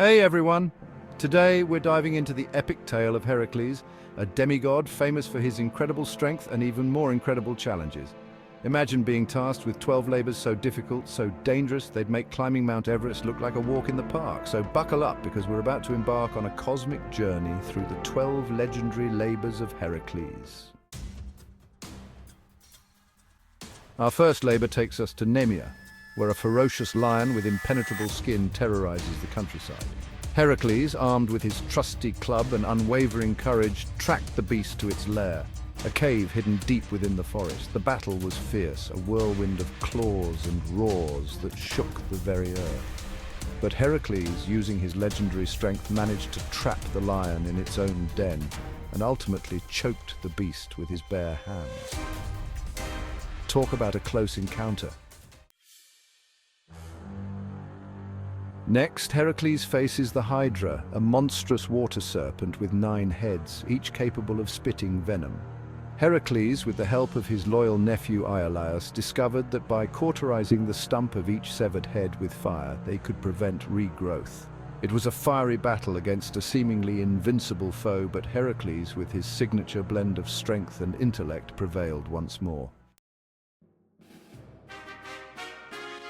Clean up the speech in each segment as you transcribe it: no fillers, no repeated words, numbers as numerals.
Hey everyone! Today we're diving into the epic tale of Heracles, a demigod famous for his incredible strength and even more incredible challenges. Imagine being tasked with 12 labors so difficult, so dangerous, they'd make climbing Mount Everest look like a walk in the park. So buckle up, because we're about to embark on a cosmic journey through the 12 legendary labors of Heracles. Our first labor takes us to Nemea, where a ferocious lion with impenetrable skin terrorizes the countryside. Heracles, armed with his trusty club and unwavering courage, tracked the beast to its lair, a cave hidden deep within the forest. The battle was fierce, a whirlwind of claws and roars that shook the very earth. But Heracles, using his legendary strength, managed to trap the lion in its own den and ultimately choked the beast with his bare hands. Talk about a close encounter. Next, Heracles faces the hydra, a monstrous water serpent with 9 heads, each capable of spitting venom. Heracles, with the help of his loyal nephew Iolaus, discovered that by cauterizing the stump of each severed head with fire, they could prevent regrowth. It was a fiery battle against a seemingly invincible foe, but Heracles, with his signature blend of strength and intellect, prevailed once more.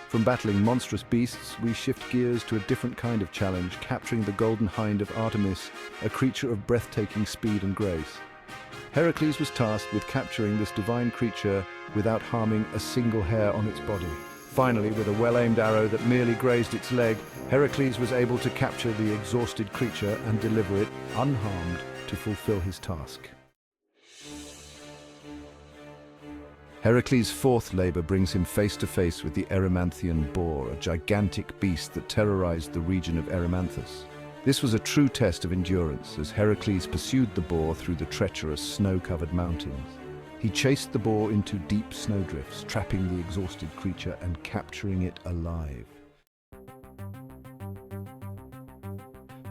From battling monstrous beasts, we shift gears to a different kind of challenge, capturing the golden hind of Artemis, a creature of breathtaking speed and grace. Heracles was tasked with capturing this divine creature without harming a single hair on its body. Finally, with a well-aimed arrow that merely grazed its leg, Heracles was able to capture the exhausted creature and deliver it unharmed to fulfill his task. Heracles' fourth labor brings him face to face with the Erymanthian boar, a gigantic beast that terrorized the region of Erymanthus. This was a true test of endurance, as Heracles pursued the boar through the treacherous snow-covered mountains. He chased the boar into deep snowdrifts, trapping the exhausted creature and capturing it alive.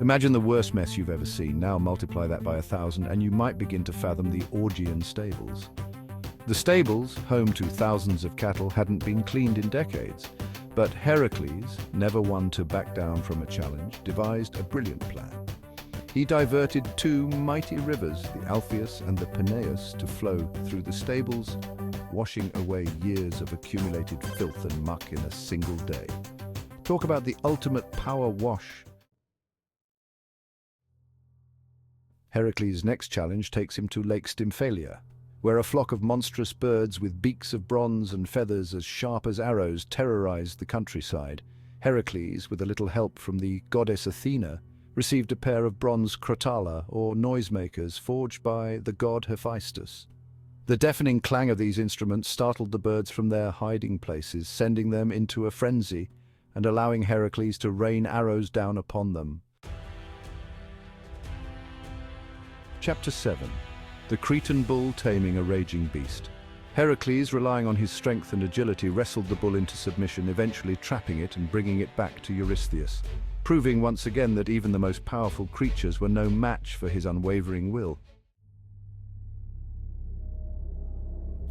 Imagine the worst mess you've ever seen. Now multiply that by 1,000 and you might begin to fathom the Augean stables. The stables, home to thousands of cattle, hadn't been cleaned in decades. But Heracles, never one to back down from a challenge, devised a brilliant plan. He diverted 2 mighty rivers, the Alpheus and the Peneus, to flow through the stables, washing away years of accumulated filth and muck in a single day. Talk about the ultimate power wash. Heracles' next challenge takes him to Lake Stymphalia, where a flock of monstrous birds with beaks of bronze and feathers as sharp as arrows terrorized the countryside. Heracles, with a little help from the goddess Athena, received a pair of bronze crotala, or noisemakers, forged by the god Hephaestus. The deafening clang of these instruments startled the birds from their hiding places, sending them into a frenzy and allowing Heracles to rain arrows down upon them. Chapter 7. The Cretan bull taming a raging beast. Heracles, relying on his strength and agility, wrestled the bull into submission, eventually trapping it and bringing it back to Eurystheus, proving once again that even the most powerful creatures were no match for his unwavering will.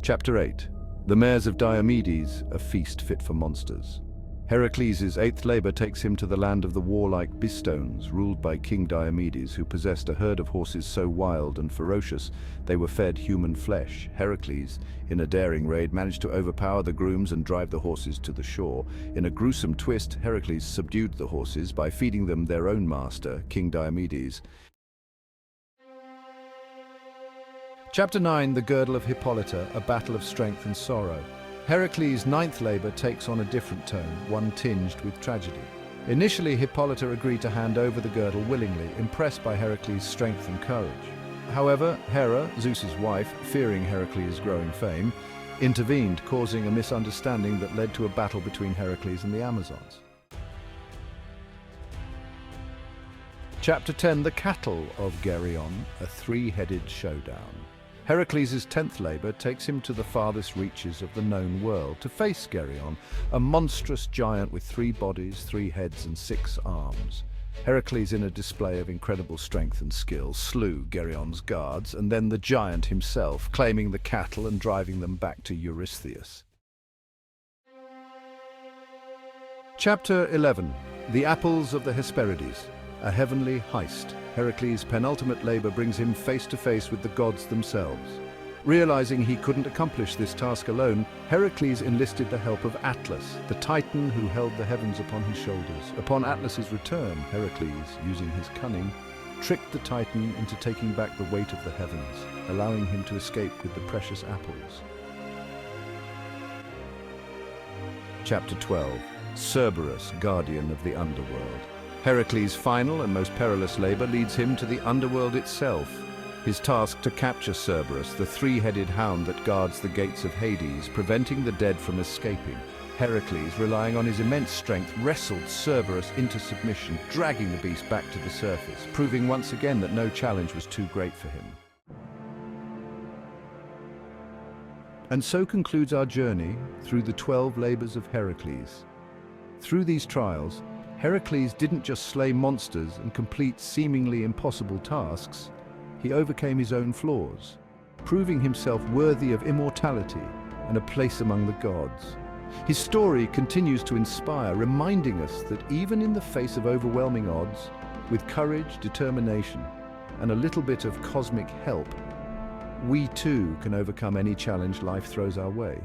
Chapter 8. The mares of Diomedes, a feast fit for monsters. Heracles' 8th labor takes him to the land of the warlike Bistones, ruled by King Diomedes, who possessed a herd of horses so wild and ferocious they were fed human flesh. Heracles, in a daring raid, managed to overpower the grooms and drive the horses to the shore. In a gruesome twist, Heracles subdued the horses by feeding them their own master, King Diomedes. Chapter 9. The Girdle of Hippolyta, a battle of strength and sorrow. Heracles' 9th labor takes on a different tone, one tinged with tragedy. Initially, Hippolyta agreed to hand over the girdle willingly, impressed by Heracles' strength and courage. However, Hera, Zeus's wife, fearing Heracles' growing fame, intervened, causing a misunderstanding that led to a battle between Heracles and the Amazons. Chapter 10. The Cattle of Geryon, a 3-headed showdown. Heracles' 10th labor takes him to the farthest reaches of the known world to face Geryon, a monstrous giant with 3 bodies, 3 heads and 6 arms. Heracles, in a display of incredible strength and skill, slew Geryon's guards and then the giant himself, claiming the cattle and driving them back to Eurystheus. Chapter 11. The Apples of the Hesperides. a heavenly heist. Heracles' penultimate labor brings him face to face with the gods themselves. Realizing he couldn't accomplish this task alone, Heracles enlisted the help of Atlas, the titan who held the heavens upon his shoulders. Upon Atlas's return, Heracles, using his cunning, tricked the titan into taking back the weight of the heavens, allowing him to escape with the precious apples. Chapter 12. Cerberus, guardian of the underworld. Heracles' final and most perilous labor leads him to the underworld itself. His task to capture Cerberus, the three-headed hound that guards the gates of Hades, preventing the dead from escaping. Heracles, relying on his immense strength, wrestled Cerberus into submission, dragging the beast back to the surface, proving once again that no challenge was too great for him. And so concludes our journey through the 12 labors of Heracles. Through these trials, Heracles didn't just slay monsters and complete seemingly impossible tasks, he overcame his own flaws, proving himself worthy of immortality and a place among the gods. His story continues to inspire, reminding us that even in the face of overwhelming odds, with courage, determination, and a little bit of cosmic help, we too can overcome any challenge life throws our way.